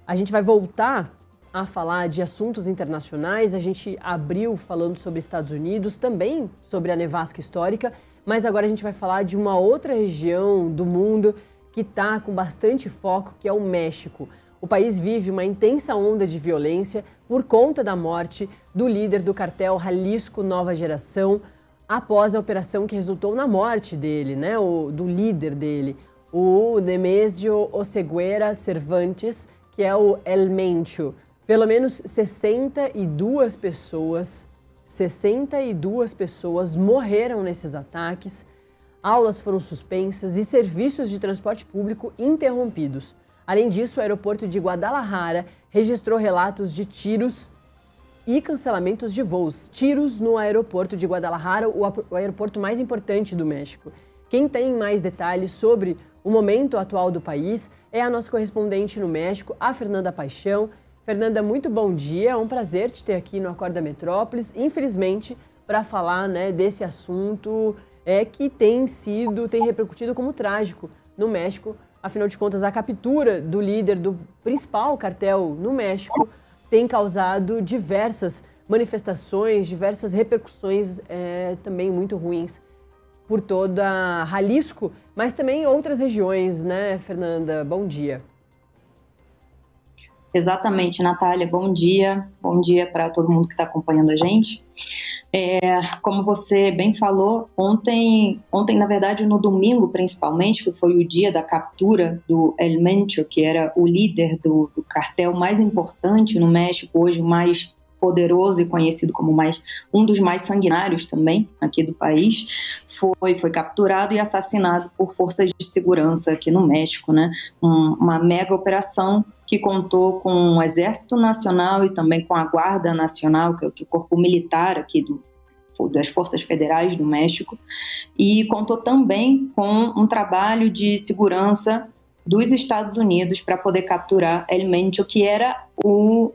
A gente vai voltar a falar de assuntos internacionais. A gente abriu falando sobre Estados Unidos, também sobre a nevasca histórica, mas agora a gente vai falar de uma outra região do mundo que está com bastante foco, que é o México. O país vive uma intensa onda de violência por conta da morte do líder do cartel Jalisco Nova Geração, após a operação que resultou na morte dele, né, do líder dele, o Nemesio Oseguera Cervantes, que é o El Mencho. Pelo menos 62 pessoas morreram nesses ataques, aulas foram suspensas e serviços de transporte público interrompidos. Além disso, o aeroporto de Guadalajara registrou relatos de tiros e cancelamentos de voos. Tiros no aeroporto de Guadalajara, o aeroporto mais importante do México. Quem tem mais detalhes sobre o momento atual do país é a nossa correspondente no México, a Fernanda Paixão. Fernanda, muito bom dia, é um prazer te ter aqui no Acorda Metrópolis, infelizmente, para falar, né, desse assunto que tem repercutido como trágico no México. Afinal de contas, a captura do líder do principal cartel no México tem causado diversas manifestações, diversas repercussões também muito ruins por toda Jalisco, mas também em outras regiões, né, Fernanda? Bom dia. Exatamente, Natália, bom dia para todo mundo que está acompanhando a gente. Como você bem falou, ontem, na verdade, no domingo principalmente, que foi o dia da captura do El Mencho, que era o líder do cartel mais importante no México, hoje o mais poderoso e conhecido como um dos mais sanguinários também aqui do país, foi capturado e assassinado por forças de segurança aqui no México, né? Uma mega operação que contou com o Exército Nacional e também com a Guarda Nacional, que é o corpo militar aqui das Forças Federais do México, e contou também com um trabalho de segurança dos Estados Unidos para poder capturar El Mencho, que era um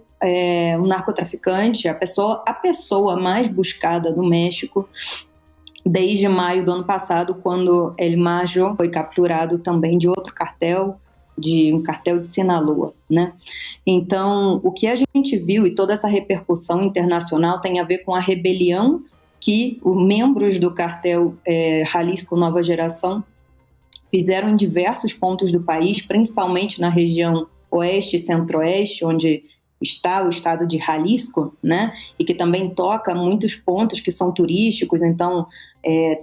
narcotraficante, a pessoa mais buscada no México desde maio do ano passado, quando El Mayo foi capturado também de outro cartel, de um cartel de Sinaloa, né? Então, o que a gente viu e toda essa repercussão internacional tem a ver com a rebelião que os membros do cartel Jalisco Nova Geração fizeram em diversos pontos do país, principalmente na região oeste e centro-oeste, onde está o estado de Jalisco, né? E que também toca muitos pontos que são turísticos. Então,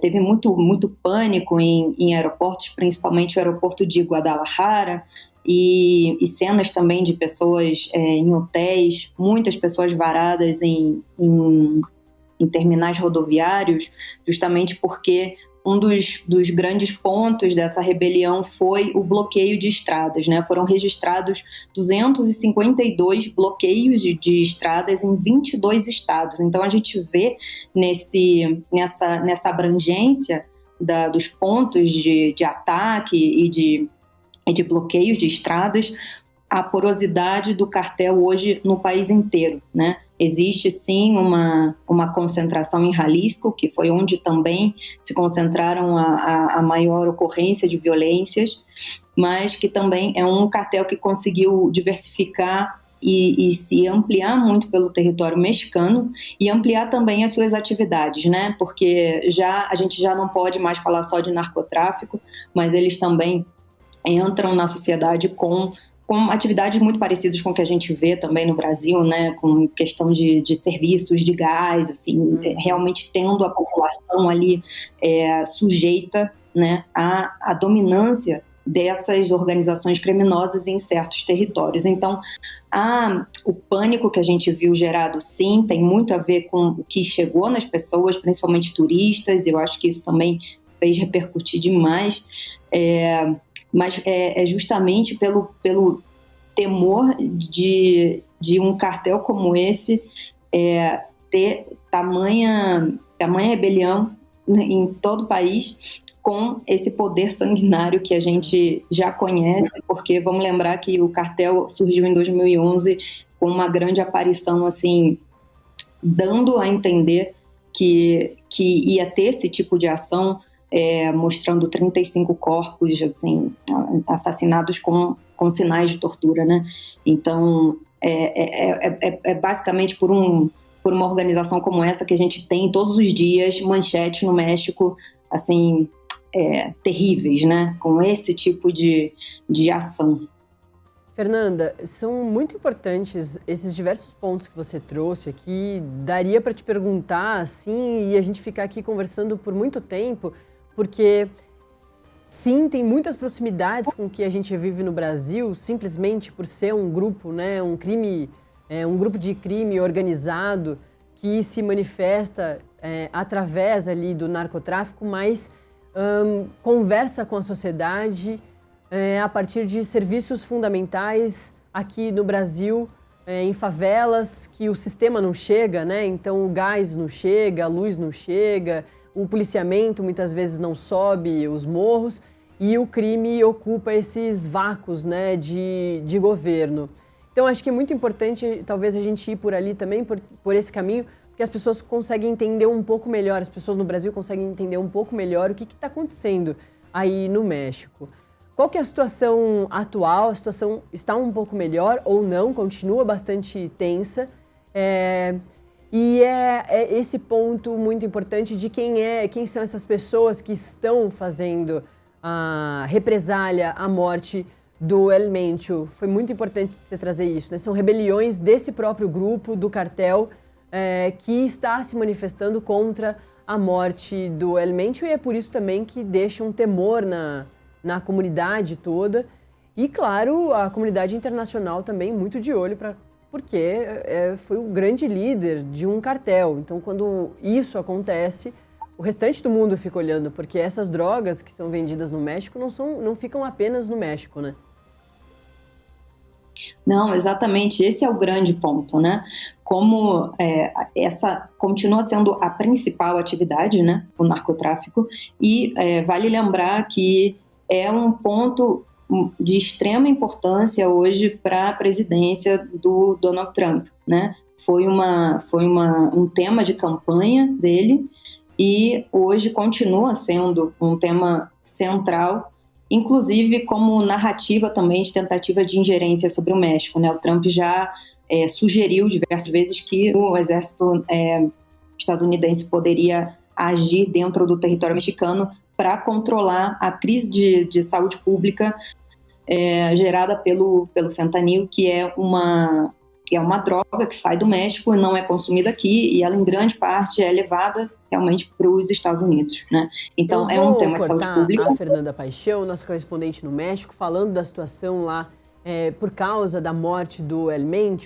teve muito pânico em aeroportos, principalmente o aeroporto de Guadalajara, e cenas também de pessoas em hotéis, muitas pessoas varadas em terminais rodoviários, justamente porque um dos grandes pontos dessa rebelião foi o bloqueio de estradas, né? Foram registrados 252 bloqueios de estradas em 22 estados. Então, a gente vê nessa abrangência dos pontos de ataque e de bloqueios de estradas, a porosidade do cartel hoje no país inteiro, né? Existe sim uma concentração em Jalisco, que foi onde também se concentraram a maior ocorrência de violências, mas que também é um cartel que conseguiu diversificar e se ampliar muito pelo território mexicano e ampliar também as suas atividades, né? Porque a gente já não pode mais falar só de narcotráfico, mas eles também entram na sociedade com atividades muito parecidas com o que a gente vê também no Brasil, né, com questão de serviços de gás, assim, realmente tendo a população ali sujeita, né, à dominância dessas organizações criminosas em certos territórios. Então, o pânico que a gente viu gerado, sim, tem muito a ver com o que chegou nas pessoas, principalmente turistas. Eu acho que isso também fez repercutir demais, mas é justamente pelo temor de um cartel como esse ter tamanha rebelião em todo o país, com esse poder sanguinário que a gente já conhece, porque vamos lembrar que o cartel surgiu em 2011 com uma grande aparição, assim, dando a entender que ia ter esse tipo de ação, mostrando 35 corpos, assim, assassinados com com sinais de tortura, né? Então, é basicamente por uma organização como essa que a gente tem todos os dias manchetes no México, assim, terríveis, né? Com esse tipo de ação. Fernanda, são muito importantes esses diversos pontos que você trouxe aqui. Daria para te perguntar, assim, e a gente ficar aqui conversando por muito tempo, porque, sim, tem muitas proximidades com o que a gente vive no Brasil, simplesmente por ser um grupo, né, um grupo de crime organizado que se manifesta através ali do narcotráfico, mas conversa com a sociedade a partir de serviços fundamentais aqui no Brasil, em favelas, que o sistema não chega, né? Então o gás não chega, a luz não chega, o policiamento muitas vezes não sobe os morros e o crime ocupa esses vácuos, né, de governo. Então acho que é muito importante talvez a gente ir por ali também, por esse caminho, porque as pessoas conseguem entender um pouco melhor, as pessoas no Brasil conseguem entender um pouco melhor o que está acontecendo aí no México. Qual que é a situação atual? A situação está um pouco melhor ou não? Continua bastante tensa. E é esse ponto muito importante de quem são essas pessoas que estão fazendo a represália à morte do El Mencho. Foi muito importante você trazer isso, né? São rebeliões desse próprio grupo, do cartel, que está se manifestando contra a morte do El Mencho, e é por isso também que deixa um temor na comunidade toda. E, claro, a comunidade internacional também muito de olho, porque foi o grande líder de um cartel. Então, quando isso acontece, o restante do mundo fica olhando, porque essas drogas que são vendidas no México não ficam apenas no México, né? Não, exatamente, esse é o grande ponto, né? Como essa continua sendo a principal atividade, né, o narcotráfico, e vale lembrar que é um ponto de extrema importância hoje para a presidência do Donald Trump, né? Foi um tema de campanha dele e hoje continua sendo um tema central, inclusive como narrativa também de tentativa de ingerência sobre o México, né? O Trump já sugeriu diversas vezes que o exército estadunidense poderia agir dentro do território mexicano para controlar a crise de saúde pública gerada pelo fentanil, que é uma droga que sai do México e não é consumida aqui, e ela em grande parte é levada realmente para os Estados Unidos, né? Então é um tema de saúde pública. A Fernanda Paixão, nossa correspondente no México, falando da situação lá por causa da morte do El Mencho,